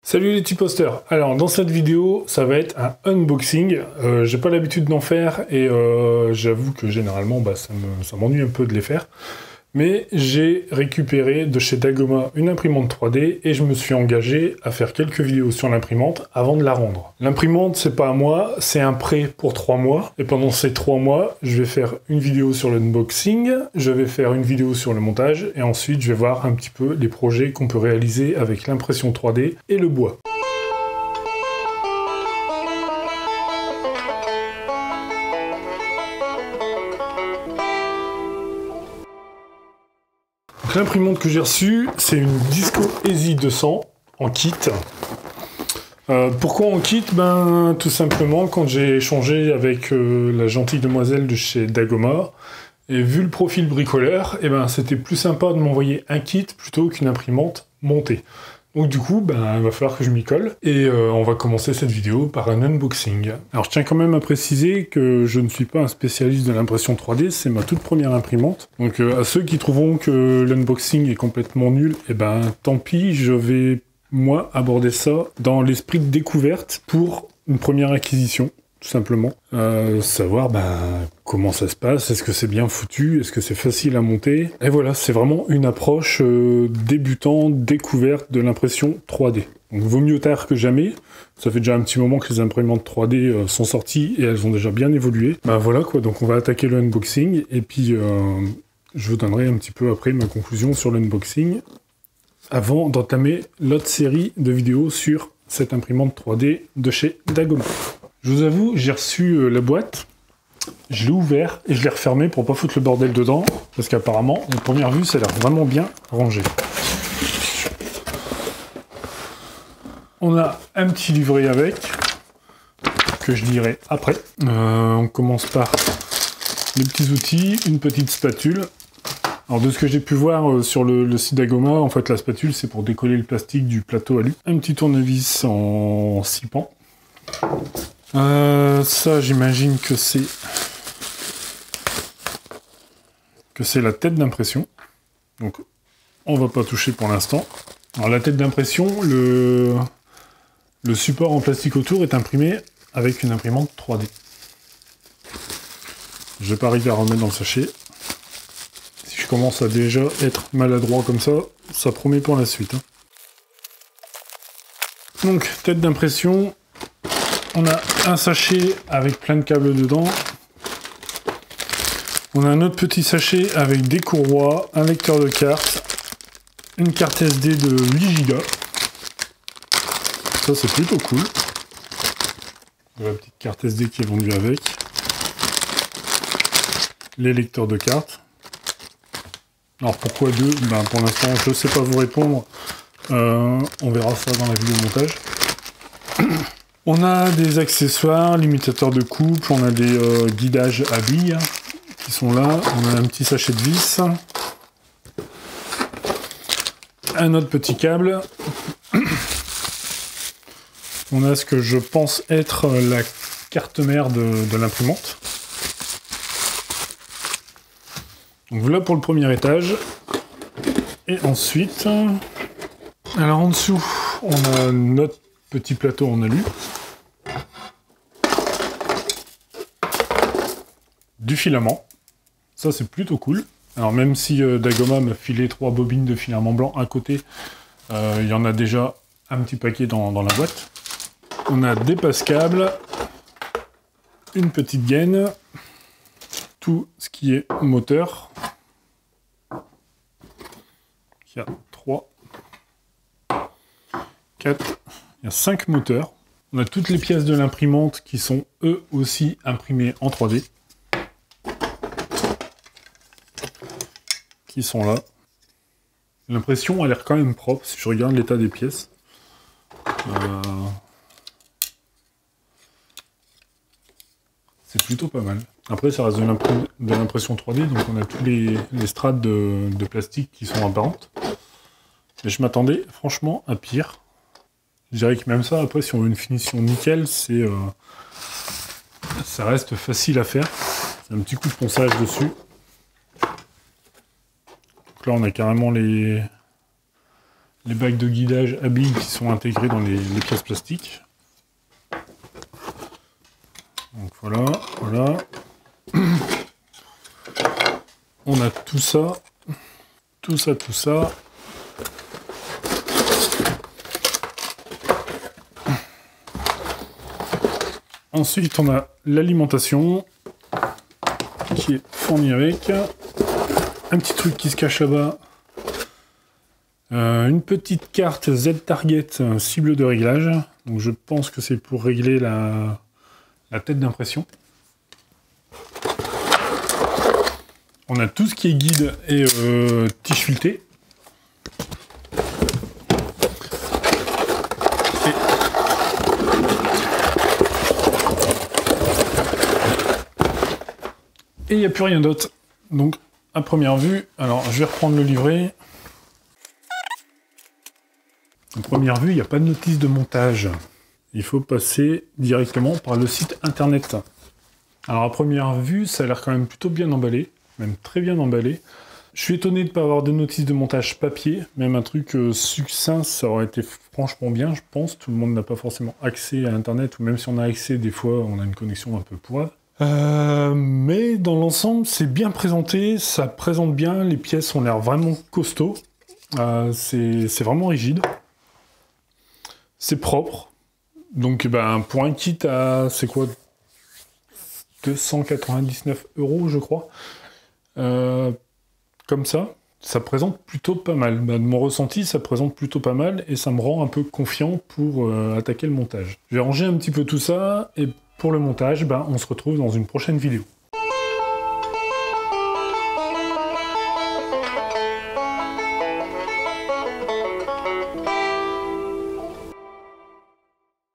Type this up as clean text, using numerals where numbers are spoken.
Salut les petits posters. Alors dans cette vidéo, ça va être un unboxing. J'ai pas l'habitude d'en faire et j'avoue que généralement ça m'ennuie un peu de les faire. Mais j'ai récupéré de chez Dagoma une imprimante 3D et je me suis engagé à faire quelques vidéos sur l'imprimante avant de la rendre. L'imprimante, c'est pas à moi, c'est un prêt pour 3 mois. Et pendant ces 3 mois, je vais faire une vidéo sur l'unboxing, je vais faire une vidéo sur le montage et ensuite je vais voir un petit peu les projets qu'on peut réaliser avec l'impression 3D et le bois. L'imprimante que j'ai reçue, c'est une Disco Easy 200 en kit. Pourquoi en kit? Tout simplement, quand j'ai échangé avec la gentille demoiselle de chez Dagoma, et vu le profil bricoleur, c'était plus sympa de m'envoyer un kit plutôt qu'une imprimante montée. Donc du coup, il va falloir que je m'y colle, et on va commencer cette vidéo par un unboxing. Alors je tiens quand même à préciser que je ne suis pas un spécialiste de l'impression 3D, c'est ma toute première imprimante. Donc à ceux qui trouveront que l'unboxing est complètement nul, tant pis, je vais, moi, aborder ça dans l'esprit de découverte pour une première acquisition. Tout simplement. Savoir comment ça se passe, est-ce que c'est bien foutu, est-ce que c'est facile à monter. Et voilà, c'est vraiment une approche débutant, découverte de l'impression 3D. Donc vaut mieux tard que jamais. Ça fait déjà un petit moment que les imprimantes 3D sont sorties et elles ont déjà bien évolué. Voilà quoi, donc on va attaquer le unboxing et puis je vous donnerai un petit peu après ma conclusion sur l'unboxing avant d'entamer l'autre série de vidéos sur cette imprimante 3D de chez Dagoma. Je vous avoue, j'ai reçu la boîte, je l'ai ouvert et je l'ai refermé pour pas foutre le bordel dedans, parce qu'apparemment, à première vue, ça a l'air vraiment bien rangé. On a un petit livret avec, que je lirai après. On commence par les petits outils, une petite spatule. Alors de ce que j'ai pu voir sur le site Dagoma, en fait la spatule c'est pour décoller le plastique du plateau alu. Un petit tournevis en 6 pans. Ça, j'imagine que c'est la tête d'impression. Donc, on va pas toucher pour l'instant. Alors, la tête d'impression, le support en plastique autour est imprimé avec une imprimante 3D. Je vais pas arriver à remettre dans le sachet. Si je commence à déjà être maladroit comme ça, ça promet pour la suite. Donc, tête d'impression. On a un sachet avec plein de câbles dedans. On a un autre petit sachet avec des courroies, un lecteur de carte, une carte SD de 8 Go. Ça c'est plutôt cool. La petite carte SD qui est vendue avec. Les lecteurs de cartes. Alors pourquoi deux? Pour l'instant je ne sais pas vous répondre. On verra ça dans la vidéo montage. On a des accessoires, limitateurs de coupe, on a des guidages à billes qui sont là, on a un petit sachet de vis, un autre petit câble, on a ce que je pense être la carte mère de l'imprimante. Donc voilà pour le premier étage, et ensuite, alors en dessous, on a notre petit plateau en alu. Du filament, ça c'est plutôt cool. Alors même si Dagoma m'a filé 3 bobines de filament blanc à côté, il y en a déjà un petit paquet dans la boîte. On a des passe-câbles, une petite gaine, tout ce qui est moteur. Il y a 3, 4, il y a 5 moteurs. On a toutes les pièces de l'imprimante qui sont eux aussi imprimées en 3D. Qui sont là. L'impression a l'air quand même propre si je regarde l'état des pièces. C'est plutôt pas mal. Après ça reste de l'impression 3D, donc on a tous les strates de plastique qui sont apparentes. Mais je m'attendais franchement à pire. Je dirais que même ça, après si on veut une finition nickel, ça reste facile à faire. C'est un petit coup de ponçage dessus. Donc là on a carrément les les bagues de guidage à billes qui sont intégrées dans les pièces plastiques. Donc voilà, voilà. On a tout ça, tout ça, tout ça. Ensuite, on a l'alimentation qui est fournie avec. Un petit truc qui se cache là-bas. Une petite carte Z-Target cible de réglage. Donc je pense que c'est pour régler la tête d'impression. On a tout ce qui est guide et tige fileté. Et il n'y a plus rien d'autre. Donc, à première vue, alors je vais reprendre le livret. À première vue, il n'y a pas de notice de montage. Il faut passer directement par le site internet. Alors à première vue, ça a l'air quand même plutôt bien emballé, même très bien emballé. Je suis étonné de ne pas avoir de notice de montage papier, même un truc succinct, ça aurait été franchement bien, je pense. Tout le monde n'a pas forcément accès à internet, ou même si on a accès, des fois on a une connexion un peu pourrave. Mais dans l'ensemble, c'est bien présenté, ça présente bien, les pièces ont l'air vraiment costauds. C'est vraiment rigide. C'est propre. Donc ben, pour un kit à, c'est quoi, 299 € je crois. Comme ça présente plutôt pas mal. Ben, de mon ressenti, ça présente plutôt pas mal et ça me rend un peu confiant pour attaquer le montage. Je vais ranger un petit peu tout ça et pour le montage, ben, on se retrouve dans une prochaine vidéo.